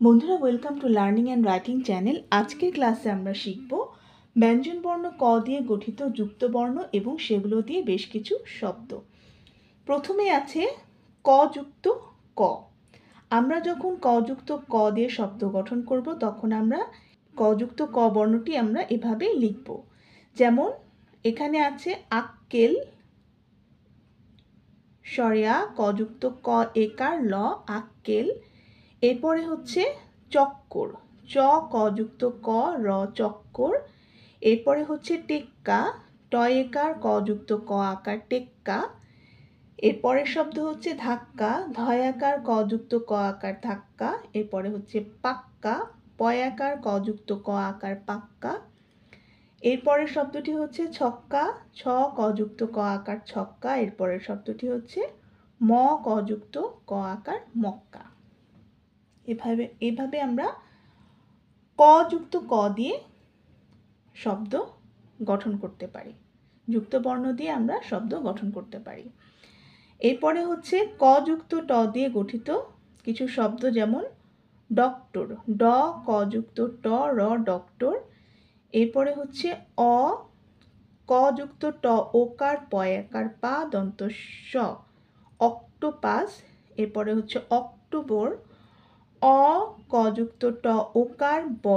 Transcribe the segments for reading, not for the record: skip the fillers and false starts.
বন্ধুরা, welcome to learning and writing channel. আজকের ক্লাসে আমরা শিখব ব্যঞ্জনবর্ণ ক দিয়ে গঠিত যুক্তবর্ণ এবং সেগুলো দিয়ে বেশ কিছু শব্দ। প্রথমে আছে ক যুক্ত ক। আমরা যখন ক যুক্ত ক দিয়ে শব্দ গঠন করব তখন আমরা ক যুক্ত ক বর্ণটি আমরা এভাবে লিখব। যেমন এখানে আছে আক্কেল, সরিয়া ক যুক্ত ক একার ল আক্কেল। এরপরে হচ্ছে চক্কর, চ ক যুক্ত ক র চক্কর। এরপরে হচ্ছে টেক্কা, ট একার ক যুক্ত ক আকার টেক্কা। এরপরের শব্দ হচ্ছে ধাক্কা, ধয় আকার ক যুক্ত ক আকার ধাক্কা। এরপরে হচ্ছে পাক্কা, পয় আকার ক যুক্ত ক আকার পাক্কা। এরপরের শব্দটি হচ্ছে ছক্কা, ছ ক যুক্ত ক আকার ছক্কা। এরপরের শব্দটি হচ্ছে ম ক যুক্ত ক আকার মক্কা। এভাবে আমরা ক যুক্ত ক দিয়ে শব্দ গঠন করতে পারি, যুক্ত বর্ণ দিয়ে আমরা শব্দ গঠন করতে পারি। এরপরে হচ্ছে ক যুক্ত ট দিয়ে গঠিত কিছু শব্দ, যেমন ডক্টর, ড ক যুক্ত ট র ডক্টর। এরপরে হচ্ছে অ ক যুক্ত ট ওকার পয়াকার পা দন্ত স অক্টোপাস। এরপরে হচ্ছে অক্টোবর, অ ক যুক্ত ট ওকার ব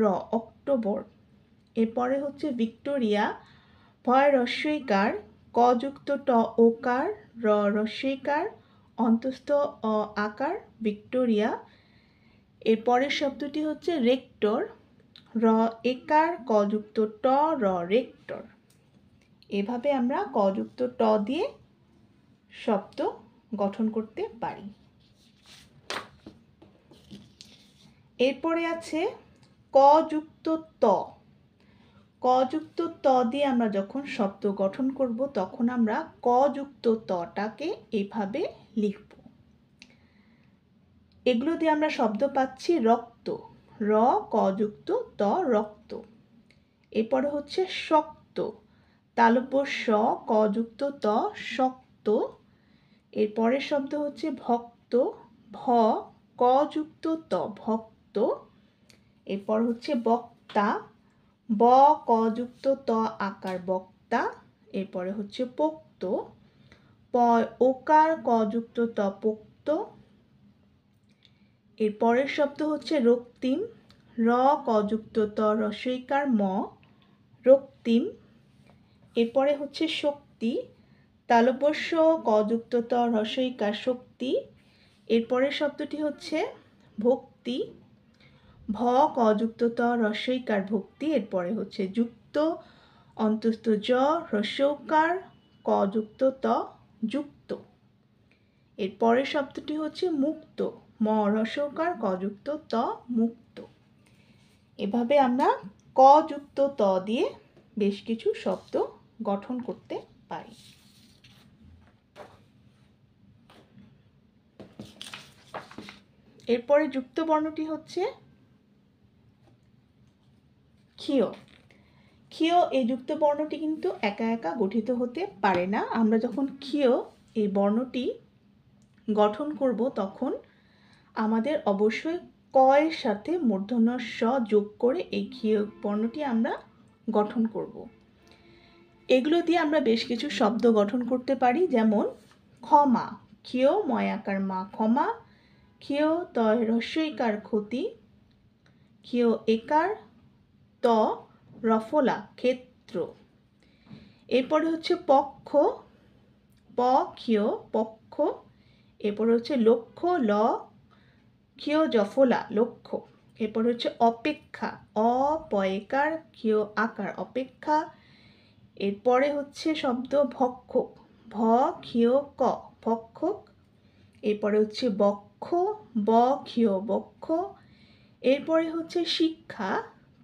র অক্টোবর। এরপরে হচ্ছে ভিক্টোরিয়া, ভয় রস্বইকার ক যুক্ত ট ওকার র রস্বইকার অন্তস্থ অ আকার ভিক্টোরিয়া। এরপরের শব্দটি হচ্ছে রেক্টর, র একার ক যুক্ত ট র রেক্টর। এভাবে আমরা ক যুক্ত ট দিয়ে শব্দ গঠন করতে পারি। এরপরে আছে ক যুক্ত ত। ক যুক্ত ত দিয়ে আমরা যখন শব্দ গঠন করব তখন আমরা ক যুক্ত তটাকে এভাবে লিখব। এগুলো দিয়ে আমরা শব্দ পাচ্ছি রক্ত, র ক যুক্ত ত রক্ত। এরপরে হচ্ছে শক্ত, তালব্য স ক যুক্ত ত শক্ত। এরপরের শব্দ হচ্ছে ভক্ত, ভ ক যুক্ত ত ভক্ত। এরপর হচ্ছে বক্তা, ব ক যুক্ত ত আকার বক্তা। এরপরে হচ্ছে পোক্ত, প ওকার ক যুক্ত ত পোক্ত। এরপরের শব্দ হচ্ছে রক্তিম, র ক যুক্ত ত রস্বইকার ম রক্তিম। এরপরে হচ্ছে শক্তি, তালব্য স ক যুক্ত ত রস্বইকার শক্তি। এরপরের শব্দটি হচ্ছে ভক্তি, ভ ক যুক্ত ত রস্বইকার ভক্তি। এরপরে হচ্ছে যুক্ত, অন্তস্থ জ হ্রস্বকার ক যুক্ত ত যুক্ত। এরপরের শব্দটি হচ্ছে মুক্ত, ম হ্রস্বকার ক যুক্ত ত মুক্ত। এভাবে আমরা ক যুক্ত ত দিয়ে বেশ কিছু শব্দ গঠন করতে পারি। এরপরে যুক্ত বর্ণটি হচ্ছে ক্ষীয়। ক্ষীয় এই যুক্ত বর্ণটি কিন্তু একা একা গঠিত হতে পারে না। আমরা যখন ক্ষীয় এই বর্ণটি গঠন করব তখন আমাদের অবশ্যই ক এর সাথে মূর্ধন্য স যোগ করে এই ক্ষীয় বর্ণটি আমরা গঠন করব। এগুলো দিয়ে আমরা বেশ কিছু শব্দ গঠন করতে পারি, যেমন ক্ষমা, ক্ষীয় ময়াকার মা ক্ষমা। ক্ষীয় ত হ্রস্বইকার ক্ষতি, ক্ষীয় একার ত রফলা ক্ষেত্র। এরপরে হচ্ছে পক্ষ, প ক্ষীয় পক্ষ। এরপরে হচ্ছে লক্ষ্য, ল ক্ষীয় জফলা লক্ষ্য। এরপরে হচ্ছে অপেক্ষা, অ পয়কার ক্ষীয় আকার অপেক্ষা। এরপরে হচ্ছে শব্দ ভক্ষক, ভ ক্ষীয় ক ভক্ষক। এরপরে হচ্ছে বক্ষ, ব ক্ষীয় বক্ষ। এরপরে হচ্ছে শিক্ষা,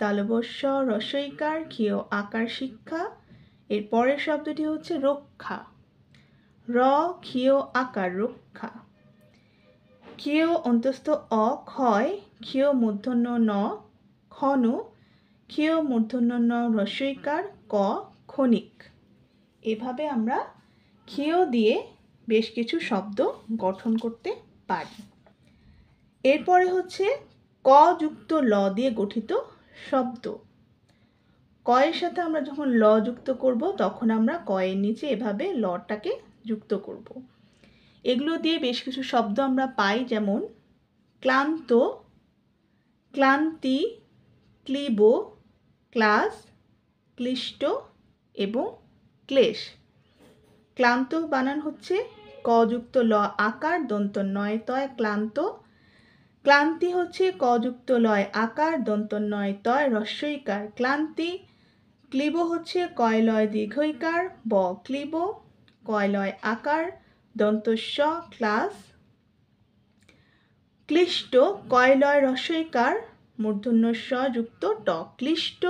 তালব্য স রস্বইকার ক্ষীয় আকার শিক্ষা। এরপরের শব্দটি হচ্ছে রক্ষা, র ক্ষীয় আকার রক্ষা। ক্ষীয় অন্তস্থ অ ক্ষয়, ক্ষীয় মূর্ধন্য ন ক্ষণ, ক্ষীয় মূর্ধন্য ন হ্রস্বইকার ক ক্ষণিক। এভাবে আমরা ক্ষীয় দিয়ে বেশ কিছু শব্দ গঠন করতে পারি। এরপরে হচ্ছে ক যুক্ত ল দিয়ে গঠিত শব্দ। ক এর সাথে আমরা যখন ল যুক্ত করব তখন আমরা ক এর নিচে এভাবে লটাকে যুক্ত করব। এগুলো দিয়ে বেশ কিছু শব্দ আমরা পাই, যেমন ক্লান্ত, ক্লান্তি, ক্লীব, ক্লাস, ক্লিষ্ট এবং ক্লেশ। ক্লান্ত বানান হচ্ছে ক যুক্ত ল আকার দন্ত নয় তয় ক্লান্ত। ক্লান্তি হচ্ছে ক যুক্ত লয় আকার দন্ত নয় তয় হ্রস্বইকার ক্লান্তি। ক্লীব হচ্ছে কয় লয় দীর্ঘইকার ব ক্লীব, কয় লয় আকার দন্ত স ক্লাস। ক্লিষ্ট কয় লয় হ্রস্বইকার মূর্ধন্য স যুক্ত ট ক্লিষ্ট।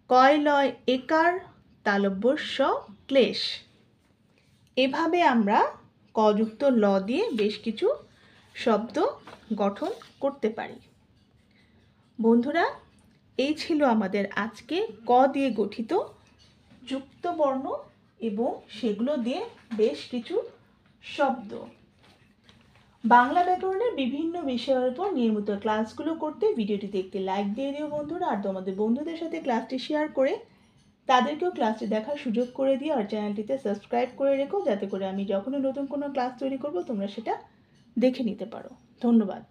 কয় লয় একার তালব্য স ক্লেশ। এভাবে আমরা ক যুক্ত ল দিয়ে বেশ কিছু শব্দ গঠন করতে পারি। বন্ধুরা, এই ছিল আমাদের আজকে ক দিয়ে গঠিত যুক্ত বর্ণ এবং সেগুলো দিয়ে বেশ কিছু শব্দ। বাংলা ব্যাকরণের বিভিন্ন বিষয়ের উপর নিয়মিত ক্লাসগুলো করতে ভিডিওটি দেখতে লাইক দিয়ে দিও বন্ধুরা, আর তোমাদের বন্ধুদের সাথে ক্লাসটি শেয়ার করে তাদেরকেও ক্লাসটি দেখার সুযোগ করে দিও, আর চ্যানেলটিতে সাবস্ক্রাইব করে রেখো যাতে করে আমি যখনই নতুন কোনো ক্লাস তৈরি করব তোমরা সেটা দেখে নিতে পারো। ধন্যবাদ।